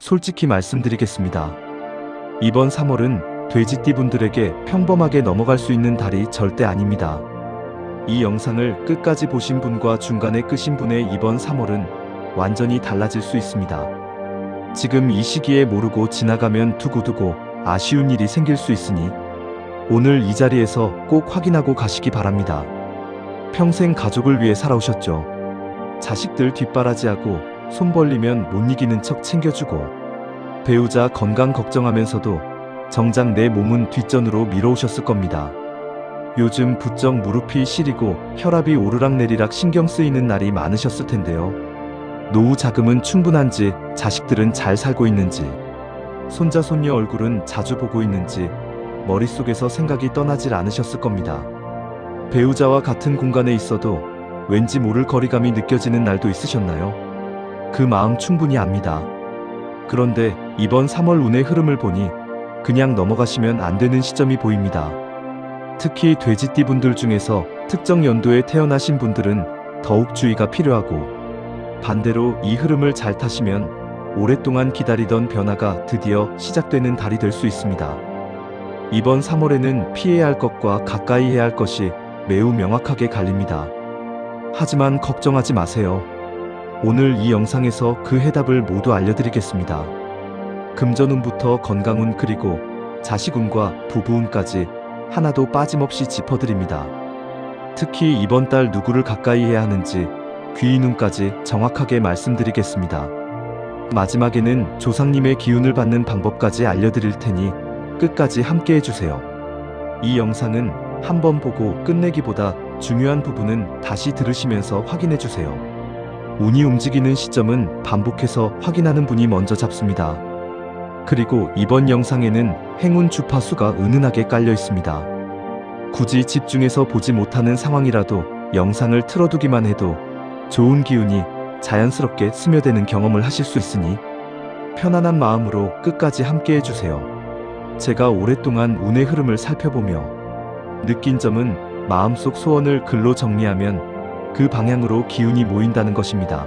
솔직히 말씀드리겠습니다. 이번 3월은 돼지띠분들에게 평범하게 넘어갈 수 있는 달이 절대 아닙니다. 이 영상을 끝까지 보신 분과 중간에 끄신 분의 이번 3월은 완전히 달라질 수 있습니다. 지금 이 시기에 모르고 지나가면 두고두고 아쉬운 일이 생길 수 있으니 오늘 이 자리에서 꼭 확인하고 가시기 바랍니다. 평생 가족을 위해 살아오셨죠. 자식들 뒷바라지하고 손 벌리면 못 이기는 척 챙겨주고 배우자 건강 걱정하면서도 정작 내 몸은 뒷전으로 밀어오셨을 겁니다. 요즘 부쩍 무릎이 시리고 혈압이 오르락내리락 신경 쓰이는 날이 많으셨을 텐데요. 노후 자금은 충분한지, 자식들은 잘 살고 있는지, 손자 손녀 얼굴은 자주 보고 있는지 머릿속에서 생각이 떠나질 않으셨을 겁니다. 배우자와 같은 공간에 있어도 왠지 모를 거리감이 느껴지는 날도 있으셨나요? 그 마음 충분히 압니다. 그런데 이번 3월 운의 흐름을 보니 그냥 넘어가시면 안 되는 시점이 보입니다. 특히 돼지띠분들 중에서 특정 연도에 태어나신 분들은 더욱 주의가 필요하고, 반대로 이 흐름을 잘 타시면 오랫동안 기다리던 변화가 드디어 시작되는 달이 될 수 있습니다. 이번 3월에는 피해야 할 것과 가까이 해야 할 것이 매우 명확하게 갈립니다. 하지만 걱정하지 마세요. 오늘 이 영상에서 그 해답을 모두 알려드리겠습니다. 금전운부터 건강운 그리고 자식운과 부부운까지 하나도 빠짐없이 짚어드립니다. 특히 이번 달 누구를 가까이 해야 하는지 귀인운까지 정확하게 말씀드리겠습니다. 마지막에는 조상님의 기운을 받는 방법까지 알려드릴 테니 끝까지 함께 해주세요. 이 영상은 한번 보고 끝내기보다 중요한 부분은 다시 들으시면서 확인해주세요. 운이 움직이는 시점은 반복해서 확인하는 분이 먼저 잡습니다. 그리고 이번 영상에는 행운 주파수가 은은하게 깔려 있습니다. 굳이 집중해서 보지 못하는 상황이라도 영상을 틀어두기만 해도 좋은 기운이 자연스럽게 스며드는 경험을 하실 수 있으니 편안한 마음으로 끝까지 함께 해주세요. 제가 오랫동안 운의 흐름을 살펴보며 느낀 점은 마음속 소원을 글로 정리하면 그 방향으로 기운이 모인다는 것입니다.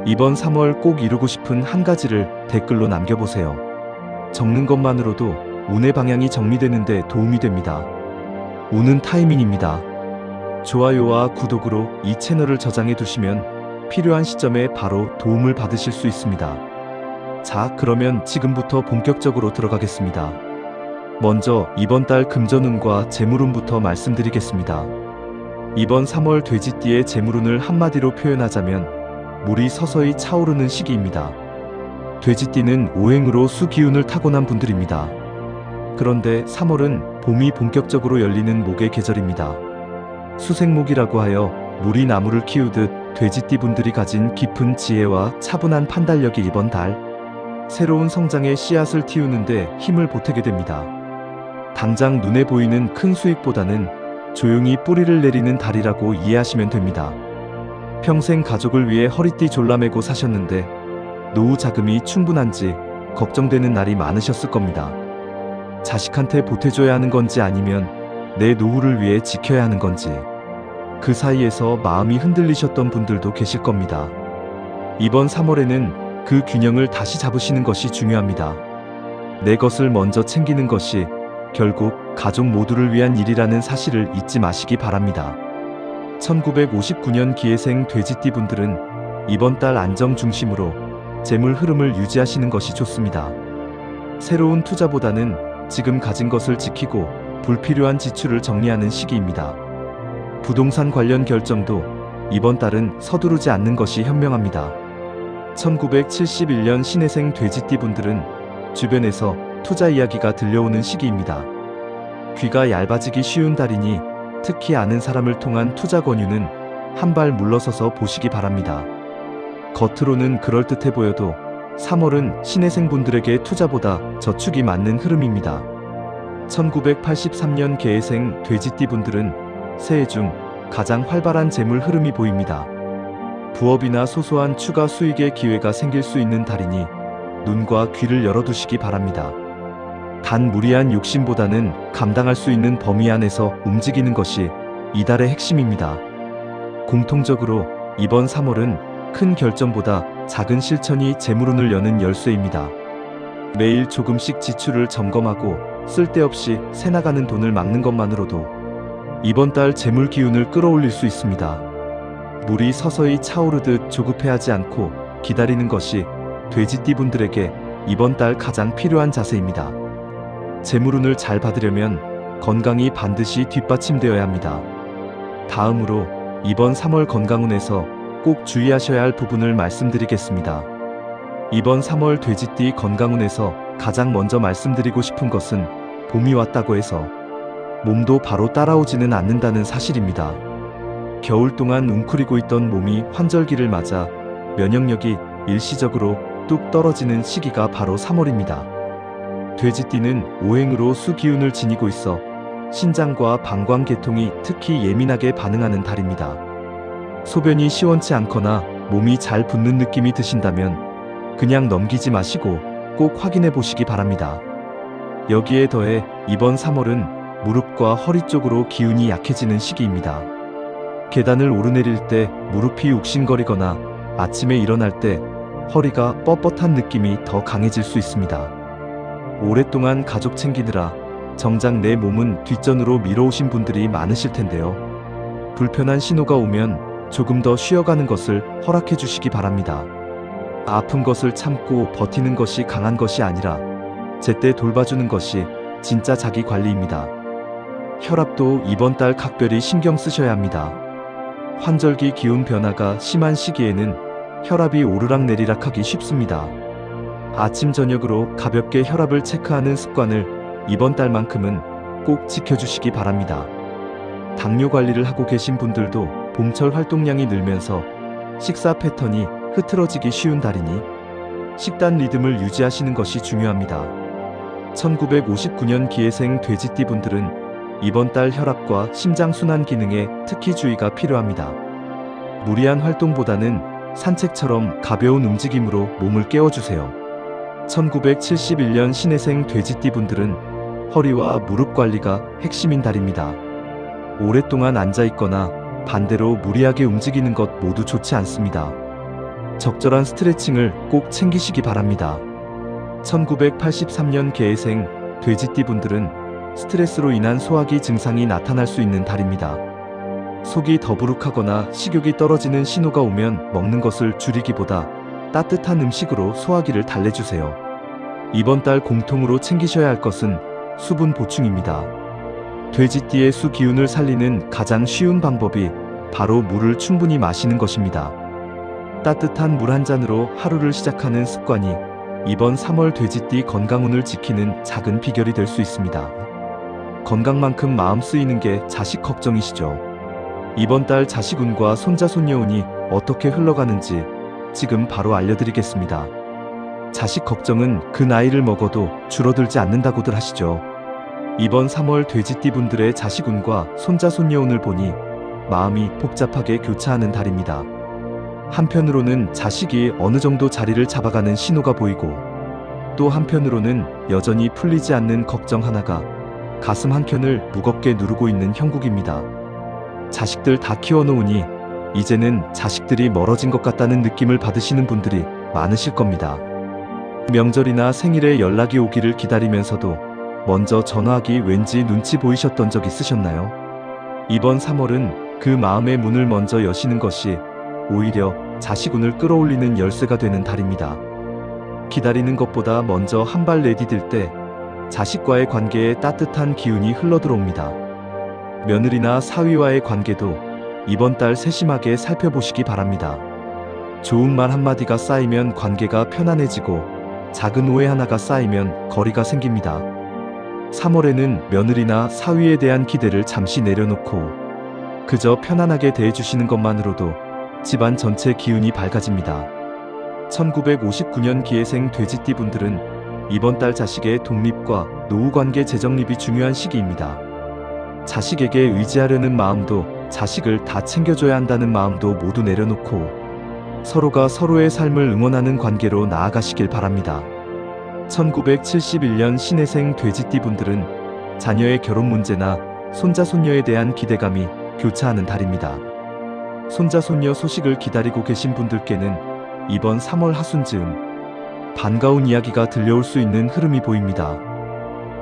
이번 3월 꼭 이루고 싶은 한 가지를 댓글로 남겨보세요. 적는 것만으로도 운의 방향이 정리되는데 도움이 됩니다. 운은 타이밍입니다. 좋아요와 구독으로 이 채널을 저장해 두시면 필요한 시점에 바로 도움을 받으실 수 있습니다. 자, 그러면 지금부터 본격적으로 들어가겠습니다. 먼저 이번 달 금전운과 재물운부터 말씀드리겠습니다. 이번 3월 돼지띠의 재물운을 한마디로 표현하자면 물이 서서히 차오르는 시기입니다. 돼지띠는 오행으로 수기운을 타고난 분들입니다. 그런데 3월은 봄이 본격적으로 열리는 목의 계절입니다. 수생목이라고 하여 물이 나무를 키우듯 돼지띠분들이 가진 깊은 지혜와 차분한 판단력이 이번 달 새로운 성장의 씨앗을 틔우는데 힘을 보태게 됩니다. 당장 눈에 보이는 큰 수익보다는 조용히 뿌리를 내리는 달이라고 이해하시면 됩니다. 평생 가족을 위해 허리띠 졸라매고 사셨는데 노후 자금이 충분한지 걱정되는 날이 많으셨을 겁니다. 자식한테 보태줘야 하는 건지 아니면 내 노후를 위해 지켜야 하는 건지 그 사이에서 마음이 흔들리셨던 분들도 계실 겁니다. 이번 3월에는 그 균형을 다시 잡으시는 것이 중요합니다. 내 것을 먼저 챙기는 것이 결국 가족 모두를 위한 일이라는 사실을 잊지 마시기 바랍니다. 1959년 기해생 돼지띠분들은 이번 달 안정 중심으로 재물 흐름을 유지하시는 것이 좋습니다. 새로운 투자보다는 지금 가진 것을 지키고 불필요한 지출을 정리하는 시기입니다. 부동산 관련 결정도 이번 달은 서두르지 않는 것이 현명합니다. 1971년 신해생 돼지띠분들은 주변에서 투자 이야기가 들려오는 시기입니다. 귀가 얇아지기 쉬운 달이니 특히 아는 사람을 통한 투자 권유는 한 발 물러서서 보시기 바랍니다. 겉으로는 그럴듯해 보여도 3월은 신해생분들에게 투자보다 저축이 맞는 흐름입니다. 1983년 개해생 돼지띠분들은 새해 중 가장 활발한 재물 흐름이 보입니다. 부업이나 소소한 추가 수익의 기회가 생길 수 있는 달이니 눈과 귀를 열어두시기 바랍니다. 단 무리한 욕심보다는 감당할 수 있는 범위 안에서 움직이는 것이 이달의 핵심입니다. 공통적으로 이번 3월은 큰 결정보다 작은 실천이 재물운을 여는 열쇠입니다. 매일 조금씩 지출을 점검하고 쓸데없이 새나가는 돈을 막는 것만으로도 이번 달 재물 기운을 끌어올릴 수 있습니다. 물이 서서히 차오르듯 조급해하지 않고 기다리는 것이 돼지띠분들에게 이번 달 가장 필요한 자세입니다. 재물운을 잘 받으려면 건강이 반드시 뒷받침되어야 합니다. 다음으로 이번 3월 건강운에서 꼭 주의하셔야 할 부분을 말씀드리겠습니다. 이번 3월 돼지띠 건강운에서 가장 먼저 말씀드리고 싶은 것은 봄이 왔다고 해서 몸도 바로 따라오지는 않는다는 사실입니다. 겨울 동안 웅크리고 있던 몸이 환절기를 맞아 면역력이 일시적으로 뚝 떨어지는 시기가 바로 3월입니다. 돼지띠는 오행으로 수 기운을 지니고 있어 신장과 방광 계통이 특히 예민하게 반응하는 달입니다. 소변이 시원치 않거나 몸이 잘 붓는 느낌이 드신다면 그냥 넘기지 마시고 꼭 확인해 보시기 바랍니다. 여기에 더해 이번 3월은 무릎과 허리 쪽으로 기운이 약해지는 시기입니다. 계단을 오르내릴 때 무릎이 욱신거리거나 아침에 일어날 때 허리가 뻣뻣한 느낌이 더 강해질 수 있습니다. 오랫동안 가족 챙기느라 정작 내 몸은 뒷전으로 밀어오신 분들이 많으실 텐데요. 불편한 신호가 오면 조금 더 쉬어가는 것을 허락해 주시기 바랍니다. 아픈 것을 참고 버티는 것이 강한 것이 아니라 제때 돌봐주는 것이 진짜 자기 관리입니다. 혈압도 이번 달 각별히 신경 쓰셔야 합니다. 환절기 기운 변화가 심한 시기에는 혈압이 오르락내리락 하기 쉽습니다. 아침 저녁으로 가볍게 혈압을 체크하는 습관을 이번 달만큼은 꼭 지켜주시기 바랍니다. 당뇨 관리를 하고 계신 분들도 봄철 활동량이 늘면서 식사 패턴이 흐트러지기 쉬운 달이니 식단 리듬을 유지하시는 것이 중요합니다. 1959년 기해생 돼지띠 분들은 이번 달 혈압과 심장순환 기능에 특히 주의가 필요합니다. 무리한 활동보다는 산책처럼 가벼운 움직임으로 몸을 깨워주세요. 1971년 신해생 돼지띠 분들은 허리와 무릎 관리가 핵심인 달입니다. 오랫동안 앉아있거나 반대로 무리하게 움직이는 것 모두 좋지 않습니다. 적절한 스트레칭을 꼭 챙기시기 바랍니다. 1983년 개해생 돼지띠 분들은 스트레스로 인한 소화기 증상이 나타날 수 있는 달입니다. 속이 더부룩하거나 식욕이 떨어지는 신호가 오면 먹는 것을 줄이기보다 따뜻한 음식으로 소화기를 달래주세요. 이번 달 공통으로 챙기셔야 할 것은 수분 보충입니다. 돼지띠의 수 기운을 살리는 가장 쉬운 방법이 바로 물을 충분히 마시는 것입니다. 따뜻한 물 한 잔으로 하루를 시작하는 습관이 이번 3월 돼지띠 건강운을 지키는 작은 비결이 될 수 있습니다. 건강만큼 마음 쓰이는 게 자식 걱정이시죠? 이번 달 자식운과 손자 손녀운이 어떻게 흘러가는지 지금 바로 알려드리겠습니다. 자식 걱정은 그 나이를 먹어도 줄어들지 않는다고들 하시죠. 이번 3월 돼지띠 분들의 자식운과 손자 손녀운을 보니 마음이 복잡하게 교차하는 달입니다. 한편으로는 자식이 어느 정도 자리를 잡아가는 신호가 보이고 또 한편으로는 여전히 풀리지 않는 걱정 하나가 가슴 한켠을 무겁게 누르고 있는 형국입니다. 자식들 다 키워놓으니 이제는 자식들이 멀어진 것 같다는 느낌을 받으시는 분들이 많으실 겁니다. 명절이나 생일에 연락이 오기를 기다리면서도 먼저 전화하기 왠지 눈치 보이셨던 적 있으셨나요? 이번 3월은 그 마음의 문을 먼저 여시는 것이 오히려 자식운을 끌어올리는 열쇠가 되는 달입니다. 기다리는 것보다 먼저 한 발 내디딜 때 자식과의 관계에 따뜻한 기운이 흘러들어옵니다. 며느리나 사위와의 관계도 이번 달 세심하게 살펴보시기 바랍니다. 좋은 말 한마디가 쌓이면 관계가 편안해지고 작은 오해 하나가 쌓이면 거리가 생깁니다. 3월에는 며느리나 사위에 대한 기대를 잠시 내려놓고 그저 편안하게 대해주시는 것만으로도 집안 전체 기운이 밝아집니다. 1959년 기해생 돼지띠 분들은 이번 달 자식의 독립과 노후관계 재정립이 중요한 시기입니다. 자식에게 의지하려는 마음도 자식을 다 챙겨줘야 한다는 마음도 모두 내려놓고 서로가 서로의 삶을 응원하는 관계로 나아가시길 바랍니다. 1971년 신해생 돼지띠 분들은 자녀의 결혼 문제나 손자 손녀에 대한 기대감이 교차하는 달입니다. 손자 손녀 소식을 기다리고 계신 분들께는 이번 3월 하순 즈음 반가운 이야기가 들려올 수 있는 흐름이 보입니다.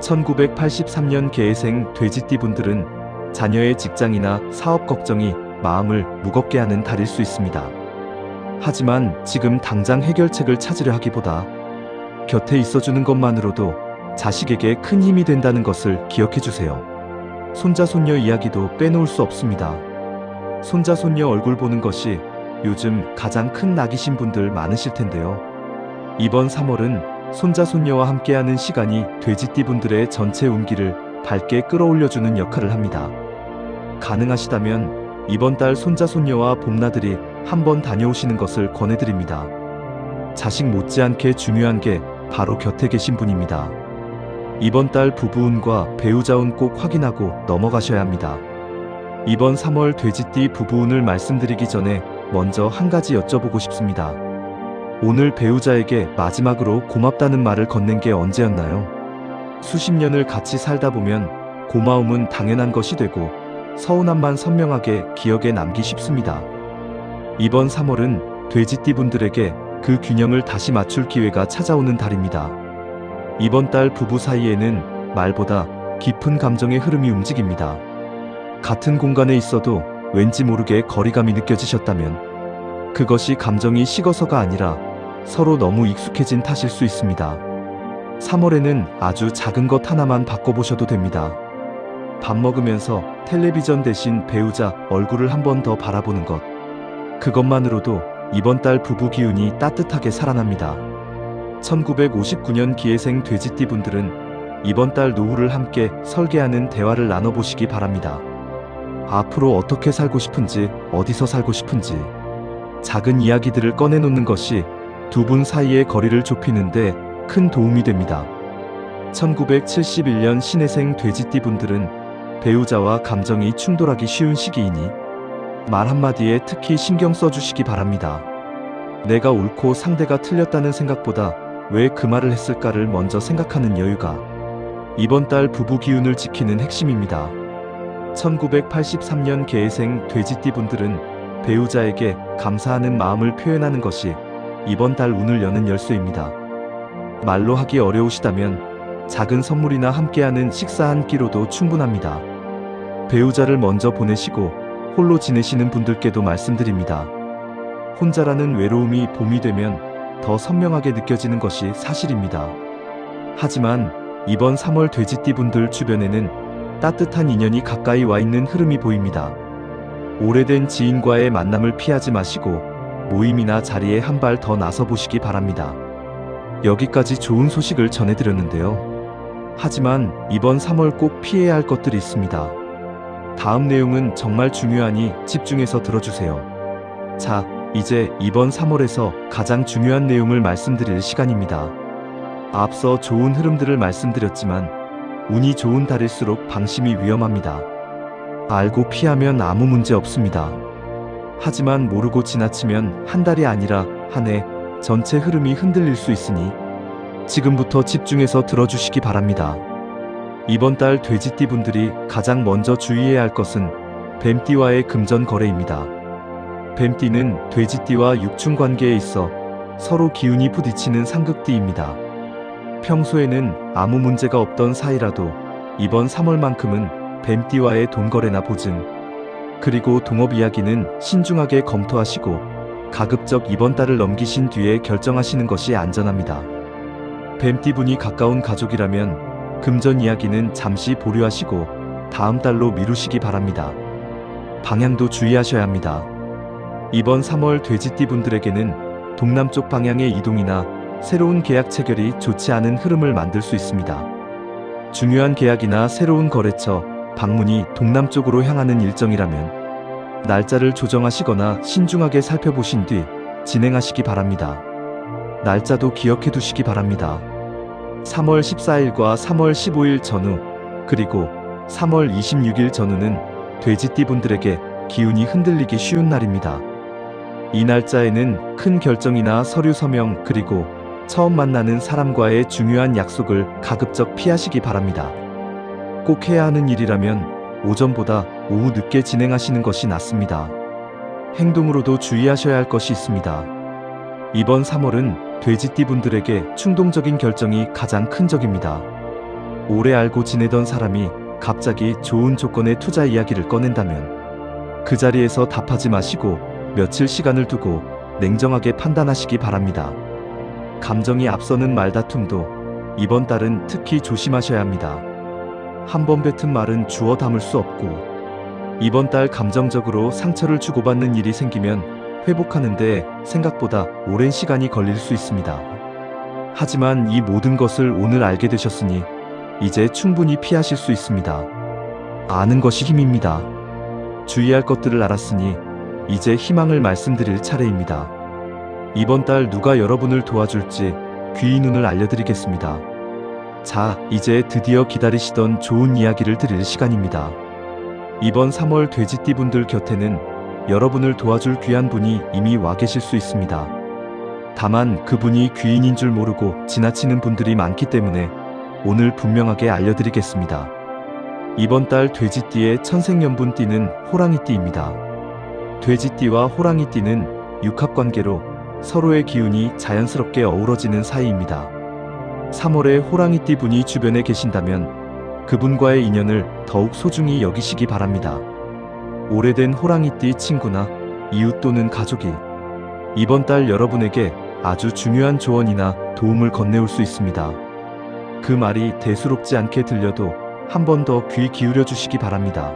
1983년 계회생 돼지띠분들은 자녀의 직장이나 사업 걱정이 마음을 무겁게 하는 달일 수 있습니다. 하지만 지금 당장 해결책을 찾으려 하기보다 곁에 있어주는 것만으로도 자식에게 큰 힘이 된다는 것을 기억해 주세요. 손자 손녀 이야기도 빼놓을 수 없습니다. 손자 손녀 얼굴 보는 것이 요즘 가장 큰 낙이신 분들 많으실 텐데요. 이번 3월은 손자 손녀와 함께하는 시간이 돼지띠분들의 전체 운기를 밝게 끌어올려주는 역할을 합니다. 가능하시다면 이번 달 손자 손녀와 봄나들이 한번 다녀오시는 것을 권해드립니다. 자식 못지않게 중요한 게 바로 곁에 계신 분입니다. 이번 달 부부운과 배우자운 꼭 확인하고 넘어가셔야 합니다. 이번 3월 돼지띠 부부운을 말씀드리기 전에 먼저 한 가지 여쭤보고 싶습니다. 오늘 배우자에게 마지막으로 고맙다는 말을 건넨 게 언제였나요? 수십 년을 같이 살다 보면 고마움은 당연한 것이 되고 서운함만 선명하게 기억에 남기 쉽습니다. 이번 3월은 돼지띠분들에게 그 균형을 다시 맞출 기회가 찾아오는 달입니다. 이번 달 부부 사이에는 말보다 깊은 감정의 흐름이 움직입니다. 같은 공간에 있어도 왠지 모르게 거리감이 느껴지셨다면 그것이 감정이 식어서가 아니라 서로 너무 익숙해진 탓일 수 있습니다. 3월에는 아주 작은 것 하나만 바꿔보셔도 됩니다. 밥 먹으면서 텔레비전 대신 배우자 얼굴을 한 번 더 바라보는 것. 그것만으로도 이번 달 부부 기운이 따뜻하게 살아납니다. 1959년 기회생 돼지띠분들은 이번 달 노후를 함께 설계하는 대화를 나눠보시기 바랍니다. 앞으로 어떻게 살고 싶은지, 어디서 살고 싶은지 작은 이야기들을 꺼내놓는 것이 두 분 사이의 거리를 좁히는데 큰 도움이 됩니다. 1971년 신해생 돼지띠분들은 배우자와 감정이 충돌하기 쉬운 시기이니 말 한마디에 특히 신경 써주시기 바랍니다. 내가 옳고 상대가 틀렸다는 생각보다 왜 그 말을 했을까를 먼저 생각하는 여유가 이번 달 부부 기운을 지키는 핵심입니다. 1983년 계회생 돼지띠분들은 배우자에게 감사하는 마음을 표현하는 것이 이번 달 운을 여는 열쇠입니다. 말로 하기 어려우시다면 작은 선물이나 함께하는 식사 한 끼로도 충분합니다. 배우자를 먼저 보내시고 홀로 지내시는 분들께도 말씀드립니다. 혼자라는 외로움이 봄이 되면 더 선명하게 느껴지는 것이 사실입니다. 하지만 이번 3월 돼지띠분들 주변에는 따뜻한 인연이 가까이 와 있는 흐름이 보입니다. 오래된 지인과의 만남을 피하지 마시고 모임이나 자리에 한 발 더 나서 보시기 바랍니다. 여기까지 좋은 소식을 전해드렸는데요. 하지만 이번 3월 꼭 피해야 할 것들이 있습니다. 다음 내용은 정말 중요하니 집중해서 들어주세요. 자, 이제 이번 3월에서 가장 중요한 내용을 말씀드릴 시간입니다. 앞서 좋은 흐름들을 말씀드렸지만 운이 좋은 달일수록 방심이 위험합니다. 알고 피하면 아무 문제 없습니다. 하지만 모르고 지나치면 한 달이 아니라 한 해 전체 흐름이 흔들릴 수 있으니 지금부터 집중해서 들어주시기 바랍니다. 이번 달 돼지띠분들이 가장 먼저 주의해야 할 것은 뱀띠와의 금전 거래입니다. 뱀띠는 돼지띠와 육충관계에 있어 서로 기운이 부딪히는 상극띠입니다. 평소에는 아무 문제가 없던 사이라도 이번 3월만큼은 뱀띠와의 돈거래나 보증, 그리고 동업 이야기는 신중하게 검토하시고 가급적 이번 달을 넘기신 뒤에 결정하시는 것이 안전합니다. 뱀띠분이 가까운 가족이라면 금전 이야기는 잠시 보류하시고 다음 달로 미루시기 바랍니다. 방향도 주의하셔야 합니다. 이번 3월 돼지띠분들에게는 동남쪽 방향의 이동이나 새로운 계약 체결이 좋지 않은 흐름을 만들 수 있습니다. 중요한 계약이나 새로운 거래처, 방문이 동남쪽으로 향하는 일정이라면 날짜를 조정하시거나 신중하게 살펴보신 뒤 진행하시기 바랍니다. 날짜도 기억해 두시기 바랍니다. 3월 14일과 3월 15일 전후, 그리고 3월 26일 전후는 돼지띠분들에게 기운이 흔들리기 쉬운 날입니다. 이 날짜에는 큰 결정이나 서류 서명, 그리고 처음 만나는 사람과의 중요한 약속을 가급적 피하시기 바랍니다. 꼭 해야 하는 일이라면 오전보다 오후 늦게 진행하시는 것이 낫습니다. 행동으로도 주의하셔야 할 것이 있습니다. 이번 3월은 돼지띠분들에게 충동적인 결정이 가장 큰 적입니다. 오래 알고 지내던 사람이 갑자기 좋은 조건의 투자 이야기를 꺼낸다면 그 자리에서 답하지 마시고 며칠 시간을 두고 냉정하게 판단하시기 바랍니다. 감정이 앞서는 말다툼도 이번 달은 특히 조심하셔야 합니다. 한 번 뱉은 말은 주워 담을 수 없고, 이번 달 감정적으로 상처를 주고받는 일이 생기면 회복하는데 생각보다 오랜 시간이 걸릴 수 있습니다. 하지만 이 모든 것을 오늘 알게 되셨으니 이제 충분히 피하실 수 있습니다. 아는 것이 힘입니다. 주의할 것들을 알았으니 이제 희망을 말씀드릴 차례입니다. 이번 달 누가 여러분을 도와줄지 귀히 눈을 알려드리겠습니다. 자, 이제 드디어 기다리시던 좋은 이야기를 드릴 시간입니다. 이번 3월 돼지띠분들 곁에는 여러분을 도와줄 귀한 분이 이미 와 계실 수 있습니다. 다만 그분이 귀인인 줄 모르고 지나치는 분들이 많기 때문에 오늘 분명하게 알려드리겠습니다. 이번 달 돼지띠의 천생연분띠는 호랑이띠입니다. 돼지띠와 호랑이띠는 육합관계로 서로의 기운이 자연스럽게 어우러지는 사이입니다. 3월에 호랑이띠 분이 주변에 계신다면 그분과의 인연을 더욱 소중히 여기시기 바랍니다. 오래된 호랑이띠 친구나 이웃 또는 가족이 이번 달 여러분에게 아주 중요한 조언이나 도움을 건네올 수 있습니다. 그 말이 대수롭지 않게 들려도 한 번 더 귀 기울여 주시기 바랍니다.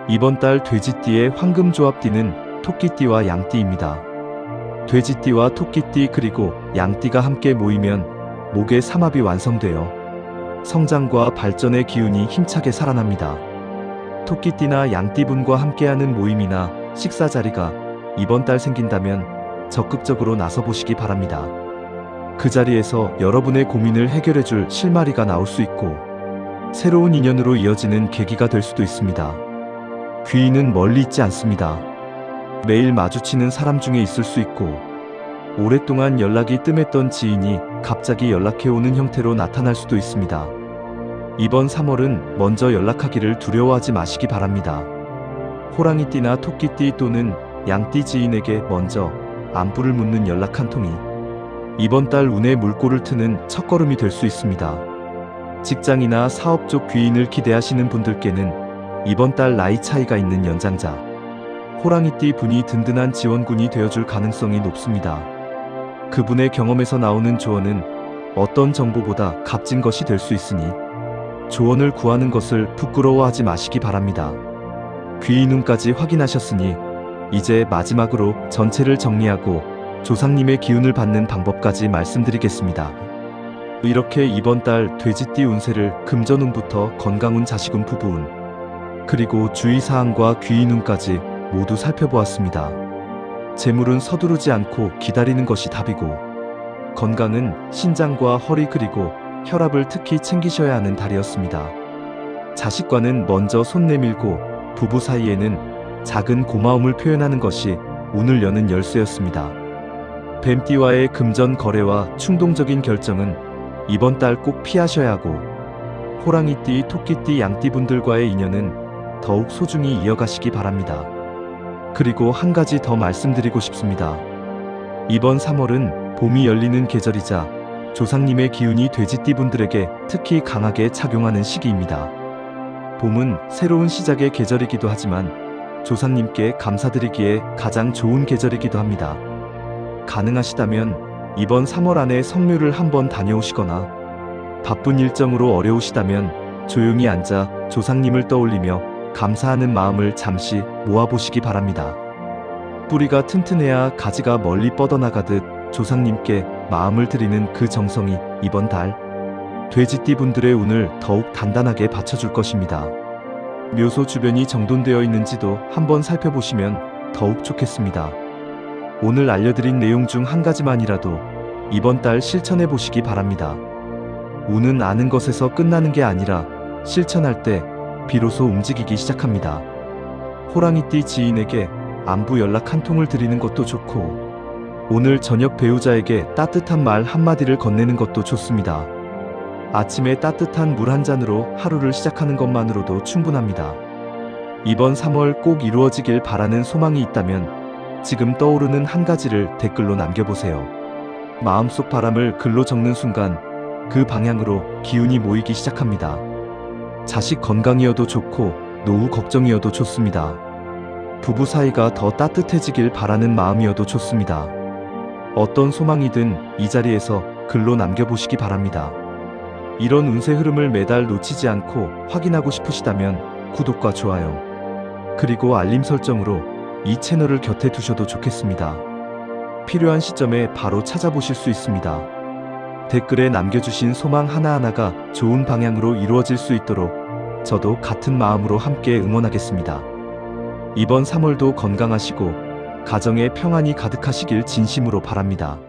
이번 달 돼지띠의 황금조합띠는 토끼띠와 양띠입니다. 돼지띠와 토끼띠 그리고 양띠가 함께 모이면 목의 삼합이 완성되어 성장과 발전의 기운이 힘차게 살아납니다. 토끼띠나 양띠분과 함께하는 모임이나 식사 자리가 이번 달 생긴다면 적극적으로 나서보시기 바랍니다. 그 자리에서 여러분의 고민을 해결해줄 실마리가 나올 수 있고 새로운 인연으로 이어지는 계기가 될 수도 있습니다. 귀인은 멀리 있지 않습니다. 매일 마주치는 사람 중에 있을 수 있고 오랫동안 연락이 뜸했던 지인이 갑자기 연락해오는 형태로 나타날 수도 있습니다. 이번 3월은 먼저 연락하기를 두려워하지 마시기 바랍니다. 호랑이띠나 토끼띠 또는 양띠 지인에게 먼저 안부를 묻는 연락 한 통이 이번 달 운의 물꼬를 트는 첫걸음이 될 수 있습니다. 직장이나 사업 쪽 귀인을 기대하시는 분들께는 이번 달 나이 차이가 있는 연장자 호랑이띠 분이 든든한 지원군이 되어줄 가능성이 높습니다. 그분의 경험에서 나오는 조언은 어떤 정보보다 값진 것이 될 수 있으니 조언을 구하는 것을 부끄러워하지 마시기 바랍니다. 귀인 운까지 확인하셨으니 이제 마지막으로 전체를 정리하고 조상님의 기운을 받는 방법까지 말씀드리겠습니다. 이렇게 이번 달 돼지띠 운세를 금전운부터 건강운, 자식운, 부부운, 그리고 주의사항과 귀인 운까지 모두 살펴보았습니다. 재물은 서두르지 않고 기다리는 것이 답이고, 건강은 신장과 허리 그리고 혈압을 특히 챙기셔야 하는 달이었습니다. 자식과는 먼저 손 내밀고 부부 사이에는 작은 고마움을 표현하는 것이 운을 여는 열쇠였습니다. 뱀띠와의 금전 거래와 충동적인 결정은 이번 달 꼭 피하셔야 하고, 호랑이띠, 토끼띠, 양띠분들과의 인연은 더욱 소중히 이어가시기 바랍니다. 그리고 한 가지 더 말씀드리고 싶습니다. 이번 3월은 봄이 열리는 계절이자 조상님의 기운이 돼지띠분들에게 특히 강하게 작용하는 시기입니다. 봄은 새로운 시작의 계절이기도 하지만 조상님께 감사드리기에 가장 좋은 계절이기도 합니다. 가능하시다면 이번 3월 안에 성묘를 한번 다녀오시거나 바쁜 일정으로 어려우시다면 조용히 앉아 조상님을 떠올리며 감사하는 마음을 잠시 모아보시기 바랍니다. 뿌리가 튼튼해야 가지가 멀리 뻗어나가듯 조상님께 마음을 드리는 그 정성이 이번 달 돼지띠분들의 운을 더욱 단단하게 받쳐줄 것입니다. 묘소 주변이 정돈되어 있는지도 한번 살펴보시면 더욱 좋겠습니다. 오늘 알려드린 내용 중 한 가지만이라도 이번 달 실천해 보시기 바랍니다. 운은 아는 것에서 끝나는 게 아니라 실천할 때 비로소 움직이기 시작합니다. 호랑이띠 지인에게 안부 연락 한 통을 드리는 것도 좋고, 오늘 저녁 배우자에게 따뜻한 말 한마디를 건네는 것도 좋습니다. 아침에 따뜻한 물 한 잔으로 하루를 시작하는 것만으로도 충분합니다. 이번 3월 꼭 이루어지길 바라는 소망이 있다면 지금 떠오르는 한 가지를 댓글로 남겨보세요. 마음속 바람을 글로 적는 순간 그 방향으로 기운이 모이기 시작합니다. 자식 건강이어도 좋고 노후 걱정이어도 좋습니다. 부부 사이가 더 따뜻해지길 바라는 마음이어도 좋습니다. 어떤 소망이든 이 자리에서 글로 남겨보시기 바랍니다. 이런 운세 흐름을 매달 놓치지 않고 확인하고 싶으시다면 구독과 좋아요, 그리고 알림 설정으로 이 채널을 곁에 두셔도 좋겠습니다. 필요한 시점에 바로 찾아보실 수 있습니다. 댓글에 남겨주신 소망 하나하나가 좋은 방향으로 이루어질 수 있도록 저도 같은 마음으로 함께 응원하겠습니다. 이번 3월도 건강하시고 가정에 평안이 가득하시길 진심으로 바랍니다.